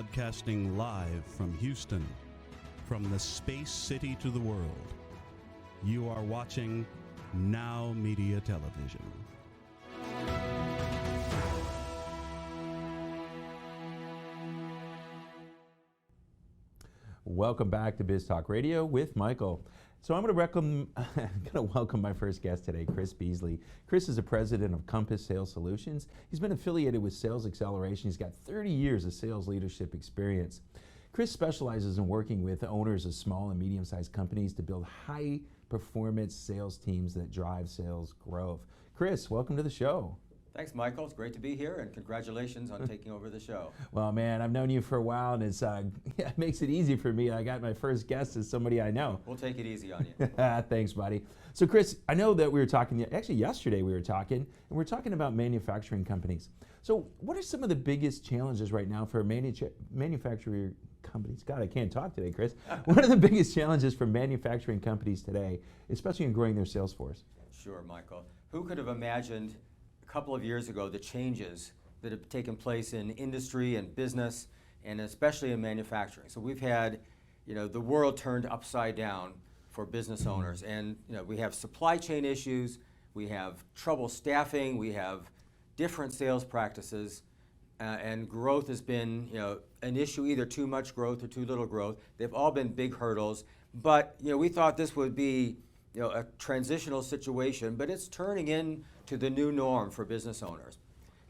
Broadcasting live from Houston, from the space city to the world. You are watching NowMedia Television. Welcome back to BizTalk Radio with Michael. So I'm going to welcome my first guest today, Chris Beasley. Chris is the president of Compass Sales Solutions. He's been affiliated with Sales Acceleration. He's got 30 years of sales leadership experience. Chris specializes in working with owners of small and medium-sized companies to build high-performance sales teams that drive sales growth. Chris, welcome to the show. Thanks, Michael. It's great to be here, and congratulations on taking over the show. Well, man, I've known you for a while, and it makes it easy for me. I got my first guest as somebody I know. We'll take it easy on you. Thanks, buddy. So, Chris, I know that we were talking, actually yesterday we were talking, and we're talking about manufacturing companies. So what are some of the biggest challenges right now for manufacturing companies? God, I can't talk today, Chris. What are the biggest challenges for manufacturing companies today, especially in growing their sales force? Sure, Michael. Who could have imagined a couple of years ago the changes that have taken place in industry and business, and especially in manufacturing? So we've had, the world turned upside down for business owners, and we have supply chain issues, we have trouble staffing, we have different sales practices, and growth has been an issue, either too much growth or too little growth. They've all been big hurdles, but we thought this would be a transitional situation, but it's turning into the new norm for business owners.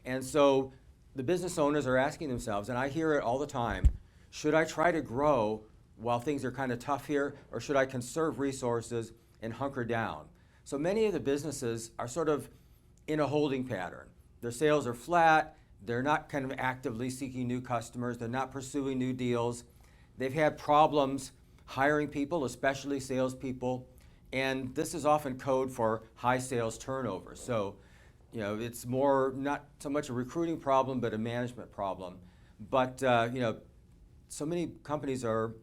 And so the business owners are asking themselves, and I hear it all the time, should I try to grow while things are kind of tough here, or should I conserve resources and hunker down? So many of the businesses are sort of in a holding pattern. Their sales are flat, they're not kind of actively seeking new customers, they're not pursuing new deals. They've had problems hiring people, especially salespeople, and this is often code for high sales turnover. So, it's more not so much a recruiting problem, but a management problem. But, so many companies are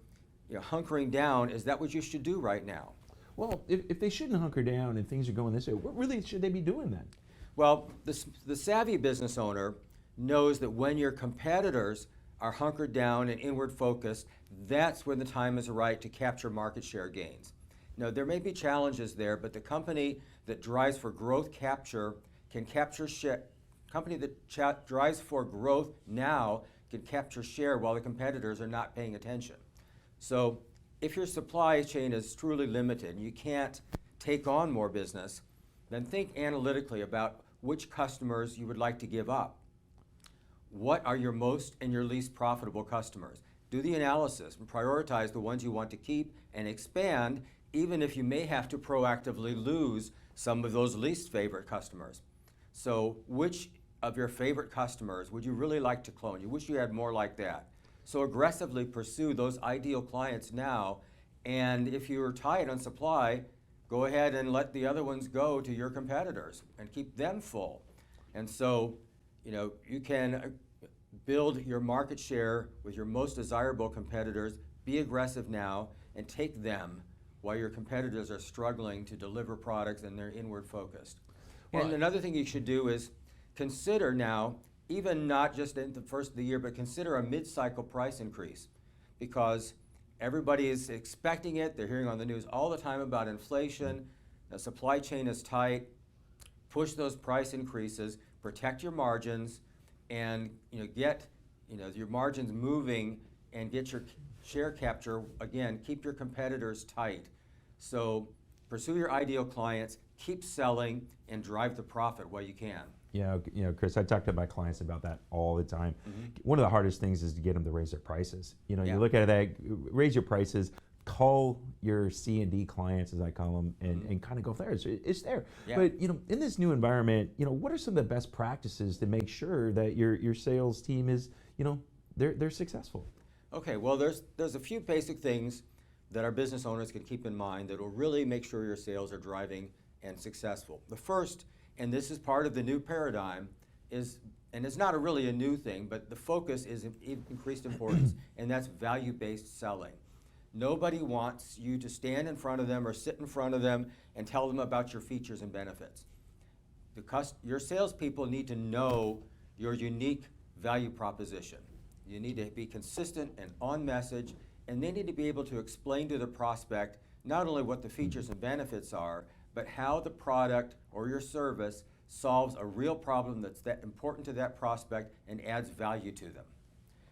hunkering down. Is that what you should do right now? Well, if they shouldn't hunker down and things are going this way, what really should they be doing then? Well, the savvy business owner knows that when your competitors are hunkered down and inward focused, that's when the time is right to capture market share gains. Now, there may be challenges there, but the company that drives for growth capture can capture share. Company that drives for growth now can capture share while the competitors are not paying attention. So if your supply chain is truly limited and you can't take on more business, then think analytically about which customers you would like to give up. What are your most and your least profitable customers? Do the analysis and prioritize the ones you want to keep and expand, even if you may have to proactively lose some of those least favorite customers. So which of your favorite customers would you really like to clone? You wish you had more like that. So aggressively pursue those ideal clients now, and if you're tight on supply, go ahead and let the other ones go to your competitors and keep them full. And so, you can build your market share with your most desirable competitors, be aggressive now, and take them while your competitors are struggling to deliver products and they're inward focused. Well, and another thing you should do is consider now, even not just in the first of the year, but consider a mid-cycle price increase, because everybody is expecting it. They're hearing on the news all the time about inflation. The supply chain is tight. Push those price increases, protect your margins, and get your margins moving and get your share capture. Again, keep your competitors tight. So pursue your ideal clients, keep selling, and drive the profit while you can. Chris, I talk to my clients about that all the time. Mm-hmm. One of the hardest things is to get them to raise their prices. You look at that, raise your prices, call your C&D clients, as I call them, and kind of go there. It's there. Yeah. But in this new environment, what are some of the best practices to make sure that your sales team is, they're successful? Okay, well, there's a few basic things that our business owners can keep in mind that will really make sure your sales are driving and successful. The first, and this is part of the new paradigm, is, and it's not really a new thing, but the focus is increased importance, and that's value-based selling. Nobody wants you to stand in front of them or sit in front of them and tell them about your features and benefits. Your salespeople need to know your unique value proposition. You need to be consistent and on message, and they need to be able to explain to the prospect not only what the features and benefits are, but how the product or your service solves a real problem that's that important to that prospect and adds value to them.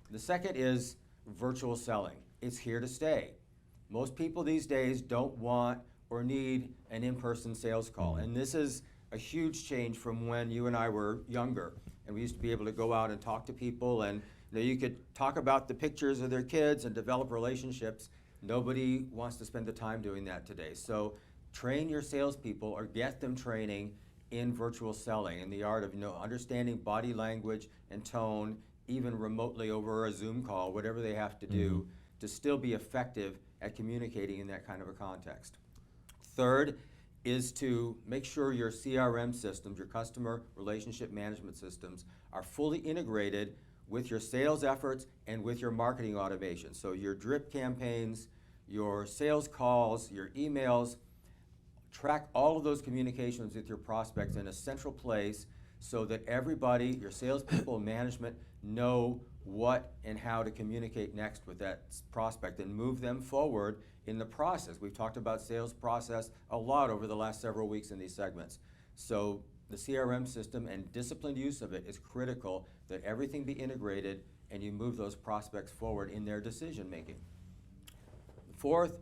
The second is virtual selling. It's here to stay. Most people these days don't want or need an in-person sales call, and this is a huge change from when you and I were younger, and we used to be able to go out and talk to people, and you could talk about the pictures of their kids and develop relationships. Nobody wants to spend the time doing that today. So train your salespeople or get them training in virtual selling, in the art of understanding body language and tone, even remotely over a Zoom call, whatever they have to do to still be effective at communicating in that kind of a context. Third is to make sure your CRM systems, your customer relationship management systems, are fully integrated with your sales efforts and with your marketing automation. So your drip campaigns, your sales calls, your emails, track all of those communications with your prospects in a central place so that everybody, your salespeople and management, know what and how to communicate next with that prospect and move them forward in the process. We've talked about sales process a lot over the last several weeks in these segments. So the CRM system and disciplined use of it is critical, that everything be integrated and you move those prospects forward in their decision making. Fourth,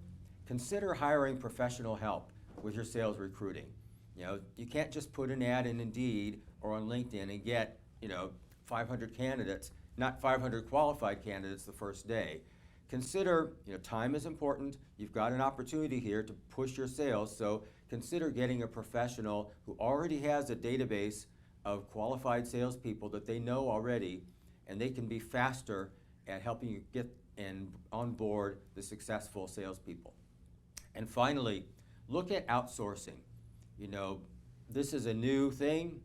consider hiring professional help with your sales recruiting. You can't just put an ad in Indeed or on LinkedIn and get 500 candidates, not 500 qualified candidates the first day. Consider, time is important. You've got an opportunity here to push your sales, so consider getting a professional who already has a database of qualified salespeople that they know already, and they can be faster at helping you get and on board the successful salespeople. And finally, look at outsourcing. This is a new thing,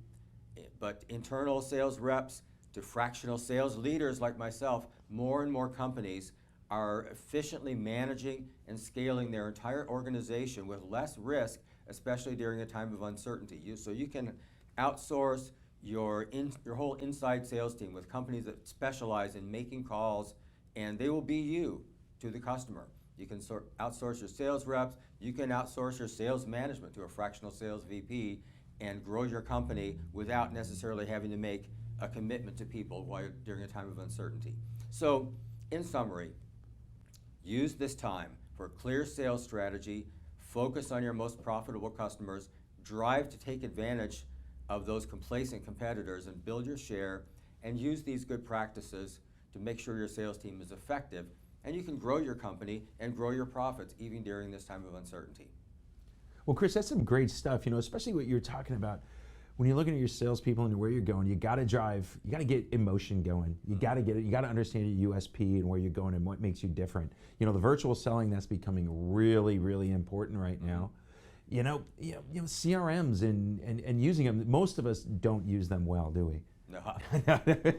but internal sales reps to fractional sales leaders like myself, more and more companies are efficiently managing and scaling their entire organization with less risk, especially during a time of uncertainty. So you can outsource your whole inside sales team with companies that specialize in making calls, and they will be you to the customer. You can outsource your sales reps, you can outsource your sales management to a fractional sales VP and grow your company without necessarily having to make a commitment to people during a time of uncertainty. So, in summary, use this time for a clear sales strategy, focus on your most profitable customers, drive to take advantage of those complacent competitors and build your share, and use these good practices to make sure your sales team is effective, and you can grow your company and grow your profits even during this time of uncertainty. Well, Chris, that's some great stuff, especially what you're talking about. When you're looking at your salespeople and where you're going, you got to get emotion going. You got to get it. You got to understand your USP and where you're going and what makes you different. The virtual selling, that's becoming really, really important right now. CRMs and using them. Most of us don't use them well, do we? No,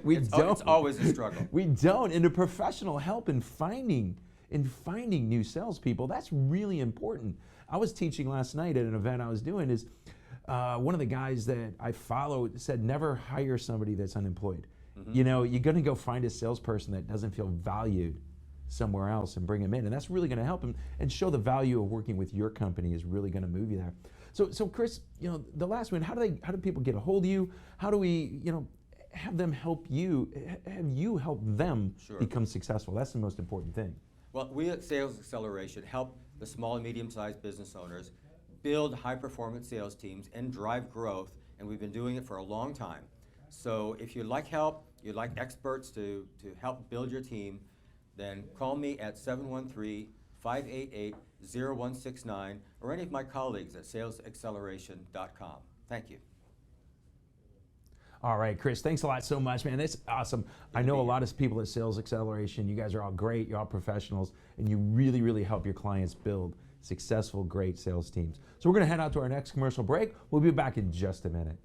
we don't. It's always a struggle. We don't. And the professional help in finding new salespeople, that's really important. I was teaching last night at an event I was doing is. One of the guys that I follow said, never hire somebody that's unemployed. You're going to go find a salesperson that doesn't feel valued somewhere else and bring them in. And that's really going to help them and show the value of working with your company is really going to move you there. So Chris, the last one, how do people get a hold of you? How do we, have them help you, have you help them become successful? That's the most important thing. Well, we at Sales Acceleration help the small and medium-sized business owners build high-performance sales teams and drive growth, and we've been doing it for a long time. So if you'd like help, you'd like experts to help build your team, then call me at 713-588-0169 or any of my colleagues at salesacceleration.com. Thank you. All right, Chris, thanks a lot so much, man. That's awesome. I know a lot of people at Sales Acceleration. You guys are all great. You're all professionals, and you really, really help your clients build successful, great sales teams. So we're going to head out to our next commercial break. We'll be back in just a minute.